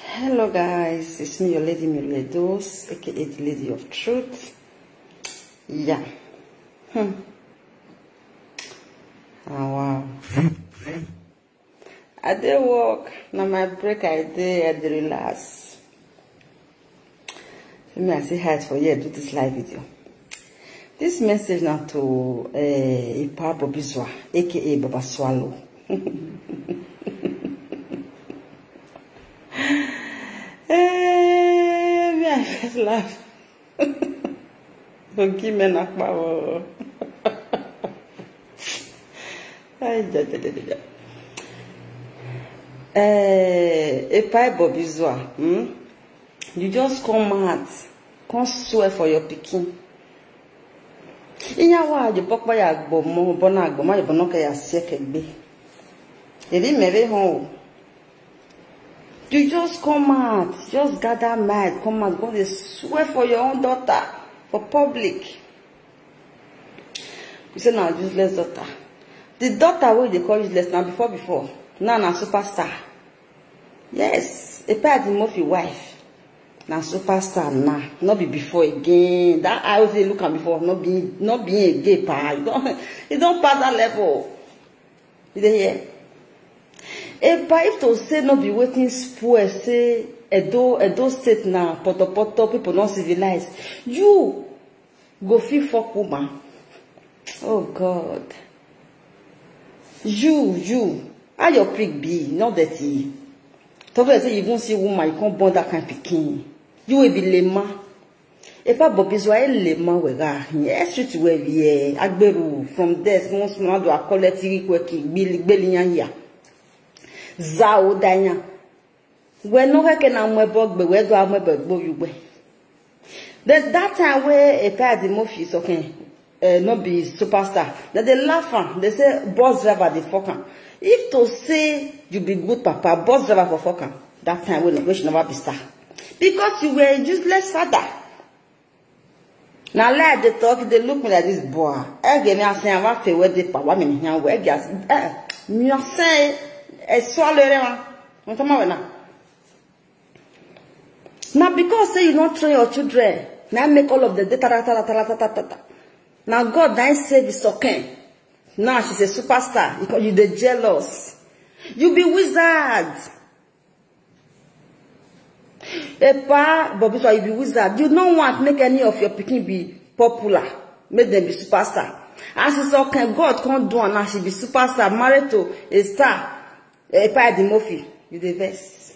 Hello guys, it's me, your lady Miriados, aka the Lady of Truth. Yeah. Oh wow. I did work. Now my break I did relax. Let me say hi for you. Do this live video. This message now to Ipa Bobizwa, aka Baba Swallow. I first laugh. Forgive me, not power. Ipa Bobizwa, you just come out, come swear for your picking. Inyawa je pokpa ya agbo mo bona agbo ma je bonoka ya sekegbe. Ebi mebe hon. You just come out, just gather mad, come out, go and swear for your own daughter, for public. You say now useless daughter. The daughter where they call useless now before. Now na superstar. Yes, a part of Murphy wife. Now superstar now, not be before again. That I always look at before, not being a gay pa. You don't pass that level. You hear? If to say not be waiting spoil, say Edo state now, poto people not civilized. You go feel fuck woman. Oh God. You. How your prick be? Not that he. Talk about say you won't see woman, you can't bond that kind of picking. You will be lema. If I Bobizwa lema wega, yes, street where we agberu from there. Most man do a collect working billion here. Zao danya. We no can amwebog, but where do I amwebog you way? That time where a pair the Murphy is okay, not be superstar. That they laugh, they say boss driver the fucker. If to say you be good papa, boss driver for fucker, that time we should never be star. Because you were a useless father. Now let they talk, they look me like this boy. I give me a say I'm after where they power me here. Where gas? Me say a swallow. What am I now? Now because say you not train your children, now make all of the data. Now God then save is okay. Now she's a superstar because you the jealous. You be wizard. Epa, Bobizwa, you be wizard. You don't want to make any of your picking be popular. Make them be superstar. As it's okay, God can't do now. She be superstar, married to a star. Epa the Murphy. You the verse.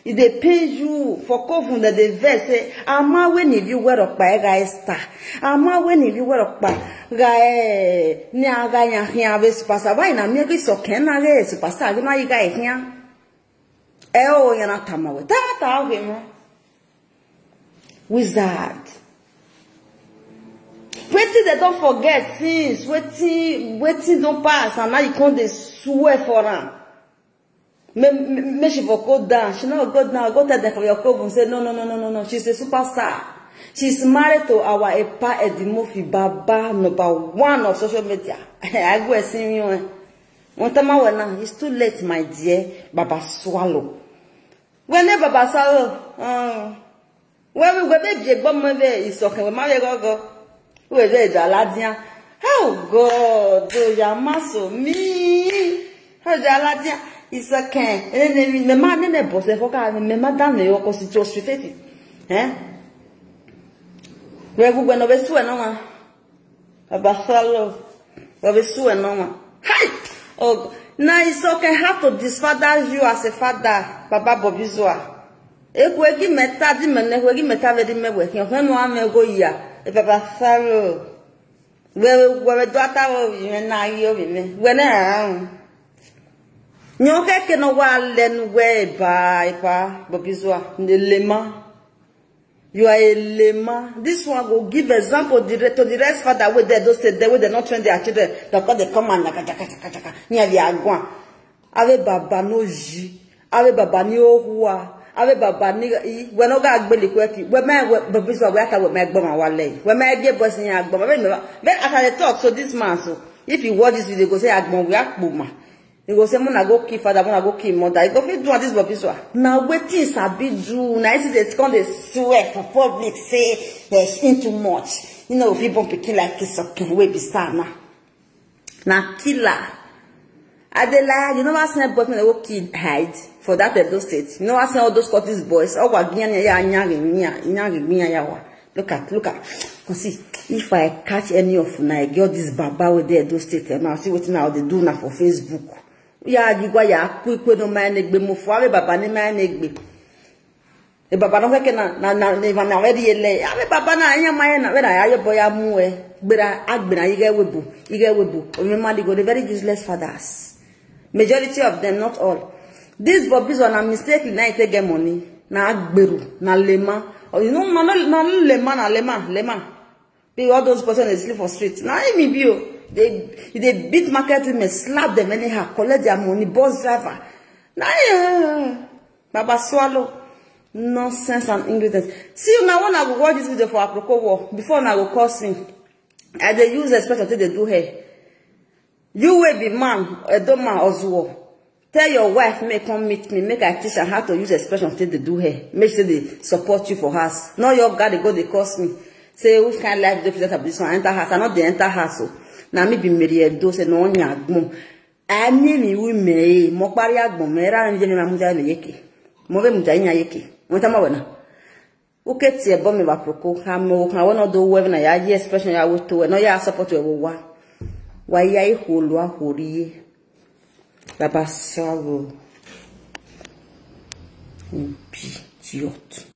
If they pay you for cover that the verse say, Ama when if you wear up by guy star. Ama when if you wear up by guy niaga here with superstar. Why na me so can I superstar? You know you guy here. Oh, you're not tamawe. Tata him. Wizard. Waiting they don't forget things. Waiting don't pass. And now you can't they swear for them. Me she for go down. She not go down. Go tell them for your cover and say no. She's a superstar. She's married to our Epa Edimofi Baba #1 of social media. I go and see you. One time now, it's too late, my dear. Baba Swallow. When Baba Swallow, when we go baby, a bomb is okay. We marry go. We ready to Aladdin. Oh God, do ya maso me? How the Aladdin is okay. And then the man in the boss, the fucker, the madam, the yoko situated. Eh? We go no be su no Baba Swallow. We be su no Hi. Oh, now it's okay. Have to disfather you as a father, Baba Bobizwa. Ekwegi meta di mene, ekwegi meta vedi mewe. When no ame go ya, Baba Swallow. We daughter wo na yo bi me. We na nyoke ke no wa len we pa Bobizwa the lema. You are a lema. This one will give example to the rest father where they don't say they will not train their children. Because they come and near the agua. Ave baba no ji. Ave baba ni ohua. Ave baba ni we no ga gbeli kweki. We me Bobizwa we aka we me gboma wale. We me ge boss ni agboma. Then after the talk so this man so if you watch this video go say agboma we akboma. You go say, "Mona go kill father, mona go kill mother." You go fit do this, but this one. Now wetin sabi do? Now is they come they swear for public say there's into much. You know, if you born pikin like this, okay, we be star now. Now killer. Adela, you know what I'm saying? They go kill hide for that Edo State. You know what I'm saying? All those Scottish boys. Oh, look at. Cause see, if I catch any of you, I get this baba with the Edo State, and I'll see what now they do now for Facebook. Yeah, you go ya quick no man egbe mo fo ave baba ni man egbe. E baba no keke na even na we dey le. Ave baba na anya man na we na ayo boy amu e. Gbera agbena ige webu. Remember they go the very useless fathers. Majority of them, not all. These bobbies are a mistake na take get money. Na agberu, na lema. Or you know, na lema. Because all those persons they sleep for streets. Now me bio. They beat market women, slap them anyhow, collect their money, bus driver. Nah, Baba swallow nonsense and ingredients. See now when I go watch this video for Aproko War, before I go curse me, I they use expression till they do hair. You will be man, a doma Oswald. Tell your wife, make come meet me, make I teach her how to use expression till they do hair. Make sure they support you for house. Not your God, they go, they curse me. Say, which kind of life they present up this one, enter house, and not the enter house. Na mi bi meri edo se no nya agbon ani mi wi me mo pari agbon me ra nje mi ma muja le yeke mo be muja nya yeke mo ta ma wona o ke ti e bo mi ba proko ha mo kan wona do we na ya ye expression ya wo to no ya support we wo wa ya I holu ahori baba sawo idiot.